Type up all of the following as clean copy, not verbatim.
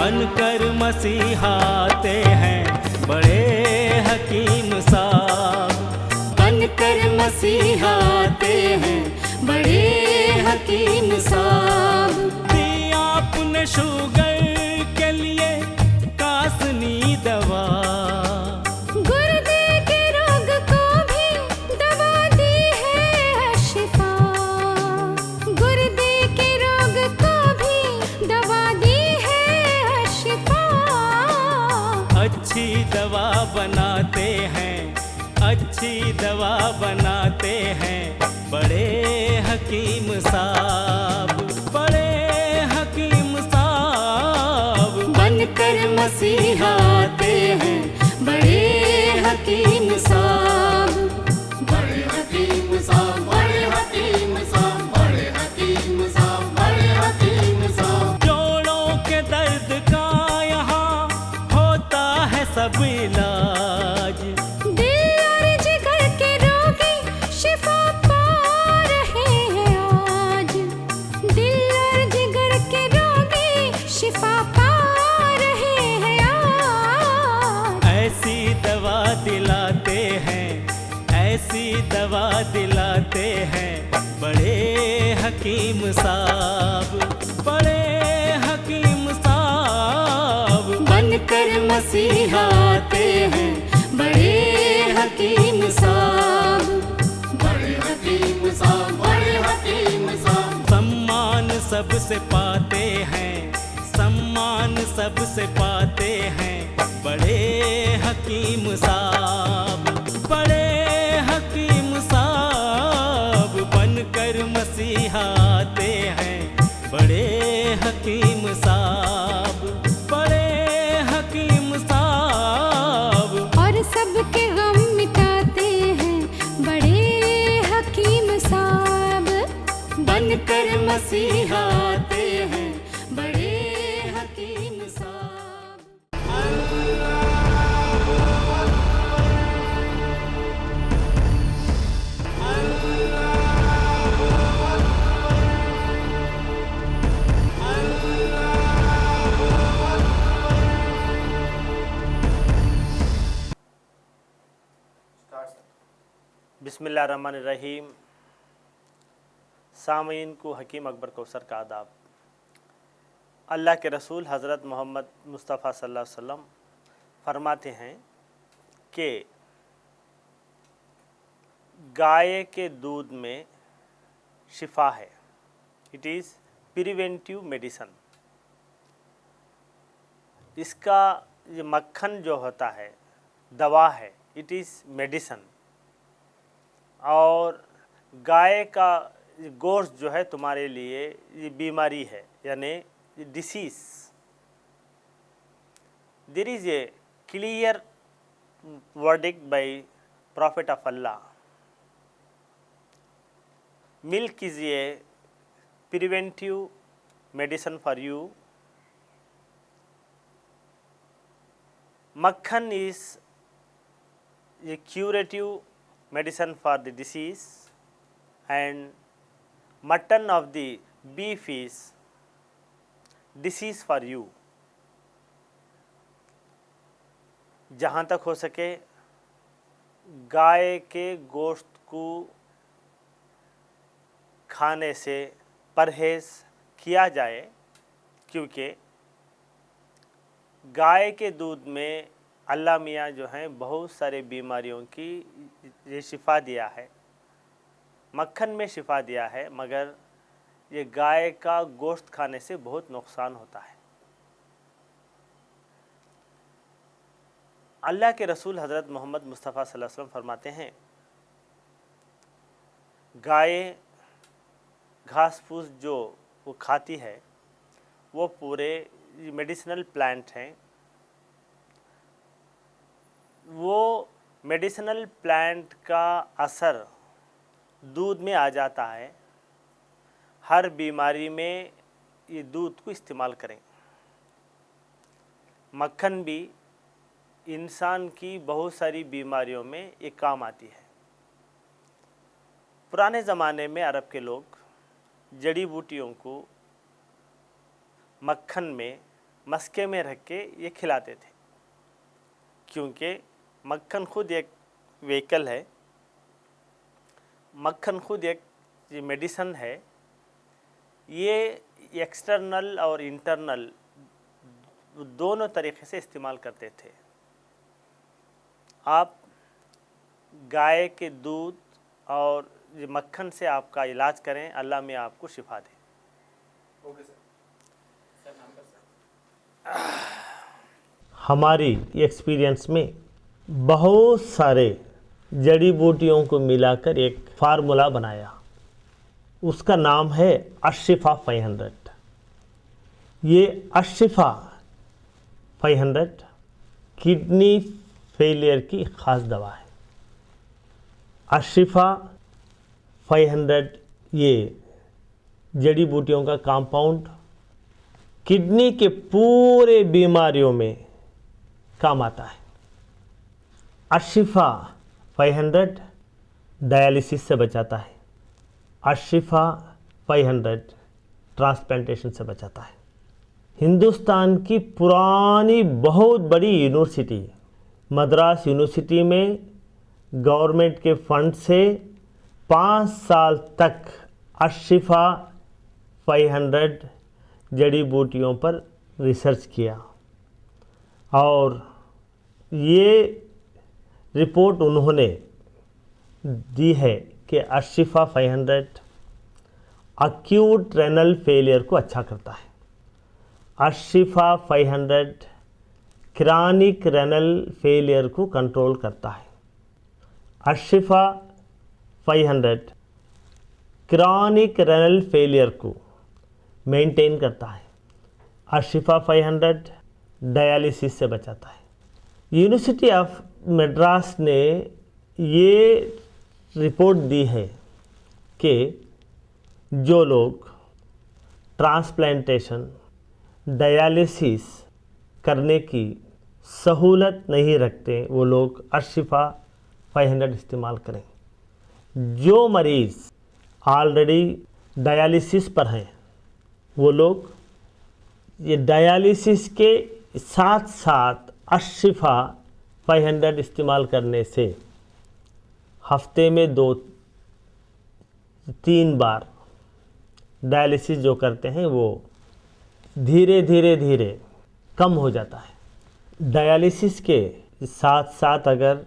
बनकर मसीहाते हैं बड़े हकीम साहब। बनकर मसीहाते हैं बड़े हकीम साहब। दिया आपने शुगर के लिए कासनी दवा, गुर्दे के रोग को भी दवा दी है शिफा। गुर्दे के रोग को भी दवा दी है शिफा। अच्छी दवा बनाते हैं, अच्छी दवा बनाते हैं बड़े हकीम साहब, बड़े हकीम साहब। बनकर मसीहाते हैं बड़े हकीम साहब। बड़े हकीम साहब, बड़े हकीम साहब, बड़े हकीम साहब, बड़े हकीम साहब। जोड़ों के दर्द का यहाँ होता है सब इलाज, दिल और जिगर के रोगी शिफा पा रहे हैं आज। दिल और जिगर के रोगी शिफा पा रहे हैं आज। ऐसी दवा दिलाते हैं, ऐसी दवा दिलाते हैं बड़े हकीम साहब, बड़े हकीम साहब। बनकर मसीहाते हैं बड़े हकीम साहब। बड़े हकीम साहब, बड़े हकीम साहब। सम्मान सबसे पाते हैं, सम्मान सबसे पाते हैं बड़े हकीम साहब, बड़े हकीम साहब। बनकर मसीहाते हैं बड़े हकीम साहब, बड़े हकीम साहब। और सबके गम मिटाते हैं बड़े हकीम साहब। बनकर मसीहाते हैं बड़े हकीम साहब। बिस्मिल्लाहिर्रहमानिर्रहीम। सामीन को हकीम अकबर कौसर का आदाब। अल्लाह के रसूल हज़रत मोहम्मद मुस्तफ़ा सल्लल्लाहु अलैहि वसल्लम फरमाते हैं कि गाय के दूध में शिफा है। It is preventive medicine. इसका ये मक्खन जो होता है दवा है, इट इज़ मेडिसन। और गाय का गोश्त जो है तुम्हारे लिए ये बीमारी है, यानी disease. There is a clear verdict by profit of Allah. Milk is a preventive medicine for you. Makkhan is a curative medicine for the disease, and mutton of the beef is disease for you। जहाँ तक हो सके गाय के गोश्त को खाने से परहेज़ किया जाए, क्योंकि गाय के दूध में अल्लाह मियाँ जो हैं बहुत सारे बीमारियों की ये शिफा दिया है, मक्खन में शिफा दिया है, मगर ये गाय का गोश्त खाने से बहुत नुकसान होता है। अल्लाह के रसूल हज़रत मोहम्मद मुस्तफ़ा सल्लल्लाहु अलैहि वसल्लम फरमाते हैं, गाय घास फूस जो वो खाती है वो पूरे मेडिसिनल प्लांट हैं। वो मेडिसिनल प्लांट का असर दूध में आ जाता है। हर बीमारी में ये दूध को इस्तेमाल करें। मक्खन भी इंसान की बहुत सारी बीमारियों में ये काम आती है। पुराने ज़माने में अरब के लोग जड़ी बूटियों को मक्खन में मस्के में रख के ये खिलाते थे, क्योंकि मक्खन खुद एक व्हीकल है, मक्खन खुद एक मेडिसन है। ये एक्सटर्नल और इंटरनल दोनों तरीके से इस्तेमाल करते थे। आप गाय के दूध और मक्खन से आपका इलाज करें, अल्लाह में आपको शिफा दे। Okay sir. हमारी एक्सपीरियंस में बहुत सारे जड़ी बूटियों को मिलाकर एक फार्मूला बनाया, उसका नाम है अशिफा 500। ये अशिफा 500 किडनी फेलियर की ख़ास दवा है। अशिफा 500 ये जड़ी बूटियों का कंपाउंड किडनी के पूरे बीमारियों में काम आता है। अशिफा 500 डायलिसिस से बचाता है। अशिफा 500 ट्रांसप्लांटेशन से बचाता है। हिंदुस्तान की पुरानी बहुत बड़ी यूनिवर्सिटी मद्रास यूनिवर्सिटी में गवर्नमेंट के फंड से 5 साल तक अशिफा 500 जड़ी बूटियों पर रिसर्च किया और ये रिपोर्ट उन्होंने दी है कि अशिफा 500 अक्यूट रेनल फेलियर को अच्छा करता है। अशिफा 500 क्रॉनिक रेनल फेलियर को कंट्रोल करता है। अशिफा 500 क्रॉनिक रेनल फेलियर को मेंटेन करता है। अशिफा 500 डायलिसिस से बचाता है। यूनिवर्सिटी ऑफ मद्रास ने ये रिपोर्ट दी है कि जो लोग ट्रांसप्लांटेशन डायलिसिस करने की सहूलत नहीं रखते वो लोग अशिफा 500 इस्तेमाल करें। जो मरीज़ ऑलरेडी डायलिसिस पर हैं वो लोग ये डायलिसिस के साथ साथ अशिफा 500 इस्तेमाल करने से हफ्ते में 2-3 बार डायलिसिस जो करते हैं वो धीरे धीरे कम हो जाता है। डायलिसिस के साथ साथ अगर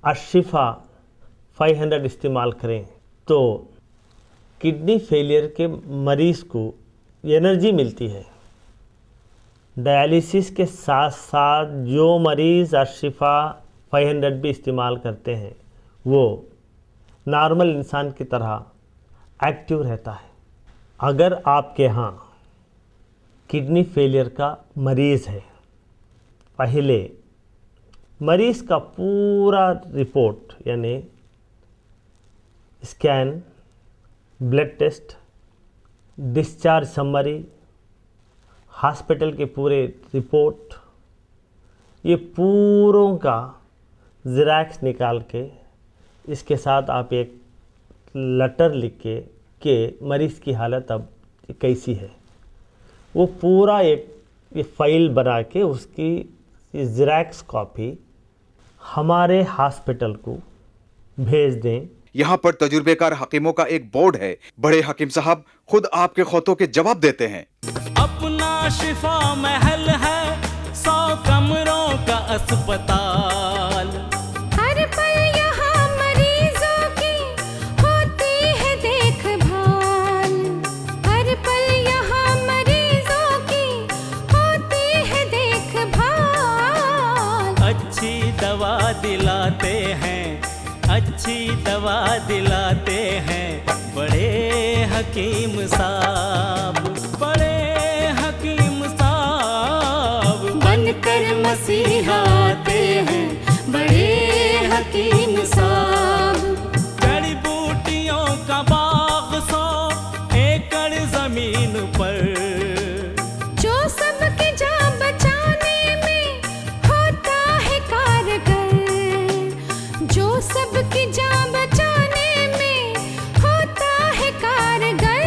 अशिफा 500 इस्तेमाल करें तो किडनी फेलियर के मरीज़ को एनर्जी मिलती है। डायलिसिस के साथ साथ जो मरीज़ अशिफा 500 भी इस्तेमाल करते हैं वो नॉर्मल इंसान की तरह एक्टिव रहता है। अगर आपके यहाँ किडनी फेलियर का मरीज़ है, पहले मरीज़ का पूरा रिपोर्ट यानी scan, blood test, discharge summary, hospital के पूरे रिपोर्ट, ये पूरों का ज़ेरॉक्स निकाल के इसके साथ आप एक लेटर लिख के मरीज़ की हालत अब कैसी है वो पूरा एक फाइल बना के उसकी ज़ेरॉक्स कॉपी हमारे हॉस्पिटल को भेज दें। यहाँ पर तजुर्बेकार हकीमों का एक बोर्ड है। बड़े हकीम साहब खुद आपके खौतों के जवाब देते हैं। अपना शिफा महल है 100 कमरों का अस्पताल। हर पल यहाँ मरीजों की होती है देखभाल। हर पल यहाँ मरीजों की होती है देखभाल। अच्छी दवा दिलाते हैं, अच्छी दवा दिलाते हैं बड़े हकीम साहब, बड़े हकीम साहब बनकर मसीहा आते हैं बड़े हकीम साहब। जड़ी बूटियों का बाग 100 एकड़ जमीन पर, जो सबकी जान बचाने में होता है कारगर। जो सबकी जान बचाने में होता है कारगर।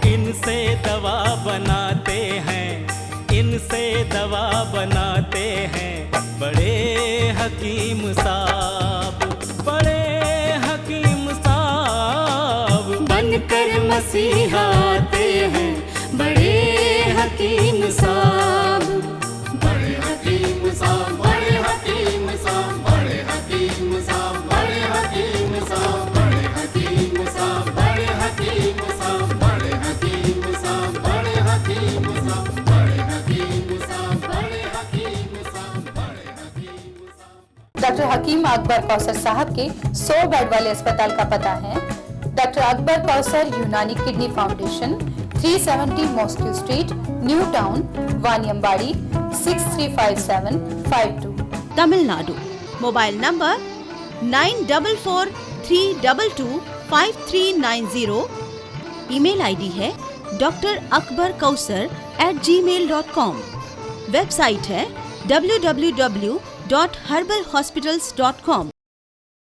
इनसे दवा बनाते हैं, इनसे दवा बनाते हैं बड़े हकीम साहब, बड़े हकीम साहब बनकर मसीहा आते हैं बड़े हकीम साहब। बड़े हकीम साहब, बड़े हकीम साहब, बड़े हकीम साहब, बड़े हकीम साहब, बड़े हकीम साहब, बड़े हकीम साहब, बड़े हकीम साहब, बड़े हकीम साहब, बड़े हकीम साहब, बड़े हकीम साहब, बड़े हकीम साहब। डॉक्टर हकीम अकबर कौसर साहब के 100 बेड वाले अस्पताल का पता है doctor Akbar Kausar Unani kidney foundation, 370 mosque street, new town, Vaniyambadi, 635752, Tamil Nadu. Mobile number 9443225390। Email ID है drakbarkausar@gmail.com। वेबसाइट है www.herbalhospitals.com।